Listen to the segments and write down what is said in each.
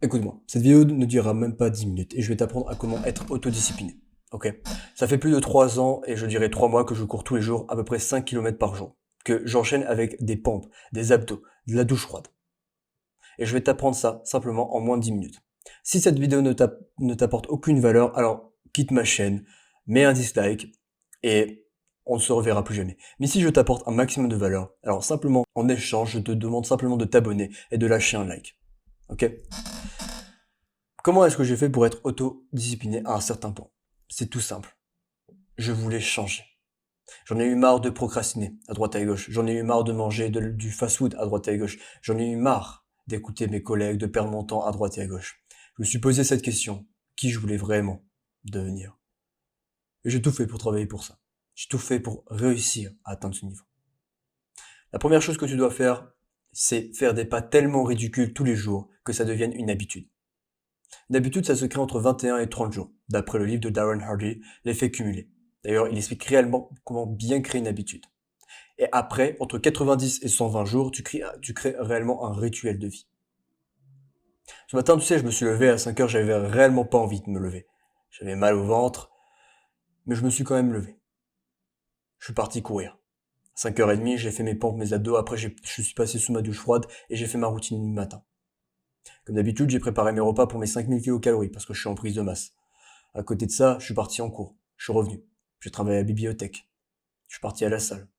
Écoute-moi, cette vidéo ne durera même pas 10 minutes et je vais t'apprendre à comment être autodiscipliné. Ok? Ça fait plus de 3 ans et je dirais 3 mois que je cours tous les jours à peu près 5 kilomètres par jour. Que j'enchaîne avec des pompes, des abdos, de la douche froide. Et je vais t'apprendre ça simplement en moins de 10 minutes. Si cette vidéo ne t'apporte aucune valeur, alors quitte ma chaîne, mets un dislike et on ne se reverra plus jamais. Mais si je t'apporte un maximum de valeur, alors simplement en échange, je te demande simplement de t'abonner et de lâcher un like. Ok? Comment est-ce que j'ai fait pour être autodiscipliné à un certain point? C'est tout simple. Je voulais changer. J'en ai eu marre de procrastiner à droite et à gauche. J'en ai eu marre de manger du fast-food à droite et à gauche. J'en ai eu marre d'écouter mes collègues, de perdre mon temps à droite et à gauche. Je me suis posé cette question. Qui je voulais vraiment devenir? Et j'ai tout fait pour travailler pour ça. J'ai tout fait pour réussir à atteindre ce niveau. La première chose que tu dois faire, c'est faire des pas tellement ridicules tous les jours que ça devienne une habitude. D'habitude, ça se crée entre 21 et 30 jours, d'après le livre de Darren Hardy, L'effet cumulé. D'ailleurs, il explique réellement comment bien créer une habitude. Et après, entre 90 et 120 jours, tu crées réellement un rituel de vie. Ce matin, tu sais, je me suis levé à 5 heures, j'avais réellement pas envie de me lever. J'avais mal au ventre, mais je me suis quand même levé. Je suis parti courir. À 5h30, j'ai fait mes pompes, mes abdos, après je suis passé sous ma douche froide et j'ai fait ma routine du matin. Comme d'habitude, j'ai préparé mes repas pour mes 5000 kcal parce que je suis en prise de masse. À côté de ça, je suis parti en cours. Je suis revenu. J'ai travaillé à la bibliothèque. Je suis parti à la salle.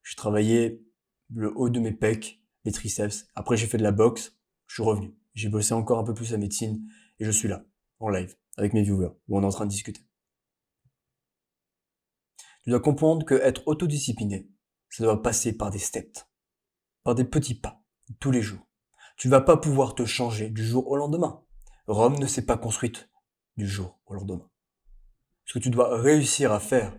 J'ai travaillé le haut de mes pecs, les triceps. Après, j'ai fait de la boxe. Je suis revenu. J'ai bossé encore un peu plus la médecine et je suis là, en live, avec mes viewers, où on est en train de discuter. Tu dois comprendre que être autodiscipliné, ça doit passer par des steps, par des petits pas, tous les jours. Tu vas pas pouvoir te changer du jour au lendemain. Rome ne s'est pas construite du jour au lendemain. Ce que tu dois réussir à faire,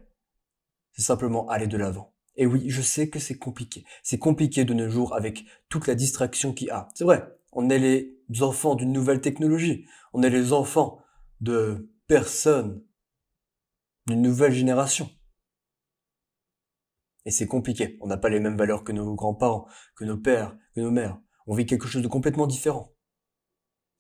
c'est simplement aller de l'avant. Et oui, je sais que c'est compliqué. C'est compliqué de nos jours avec toute la distraction qu'il y a. C'est vrai, on est les enfants d'une nouvelle technologie. On est les enfants de personnes d'une nouvelle génération. Et c'est compliqué. On n'a pas les mêmes valeurs que nos grands-parents, que nos pères, que nos mères. On vit quelque chose de complètement différent.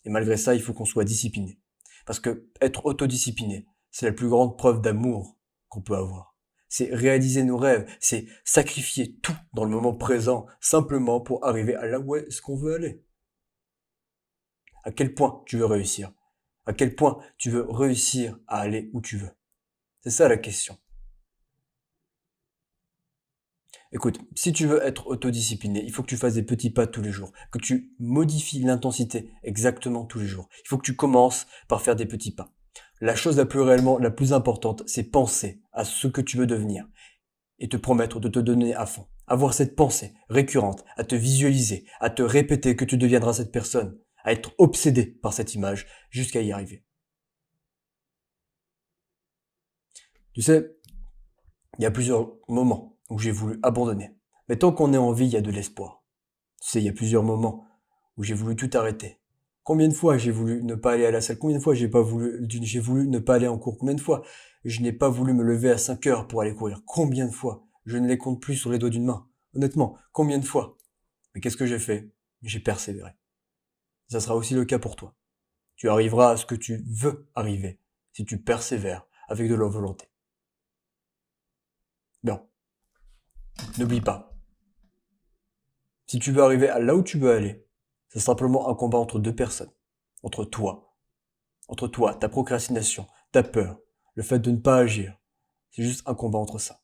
Et malgré ça, il faut qu'on soit discipliné. Parce que être autodiscipliné, c'est la plus grande preuve d'amour qu'on peut avoir. C'est réaliser nos rêves, c'est sacrifier tout dans le moment présent, simplement pour arriver à là où est-ce qu'on veut aller. À quel point tu veux réussir? À quel point tu veux réussir à aller où tu veux? C'est ça la question. Écoute, si tu veux être autodiscipliné, il faut que tu fasses des petits pas tous les jours, que tu modifies l'intensité exactement tous les jours. Il faut que tu commences par faire des petits pas. La chose la plus importante, c'est penser à ce que tu veux devenir et te promettre de te donner à fond. Avoir cette pensée récurrente, à te visualiser, à te répéter que tu deviendras cette personne, à être obsédé par cette image jusqu'à y arriver. Tu sais, il y a plusieurs moments où j'ai voulu abandonner. Mais tant qu'on est en vie, il y a de l'espoir. Tu sais, il y a plusieurs moments où j'ai voulu tout arrêter. Combien de fois j'ai voulu ne pas aller à la salle? Combien de fois j'ai voulu ne pas aller en cours? Combien de fois je n'ai pas voulu me lever à 5 heures pour aller courir? Combien de fois? Je ne les compte plus sur les doigts d'une main. Honnêtement, combien de fois? Mais qu'est-ce que j'ai fait? J'ai persévéré. Ça sera aussi le cas pour toi. Tu arriveras à ce que tu veux arriver si tu persévères avec de la volonté. Bien, n'oublie pas, si tu veux arriver à là où tu veux aller, c'est simplement un combat entre deux personnes. Entre toi, ta procrastination, ta peur, le fait de ne pas agir. C'est juste un combat entre ça.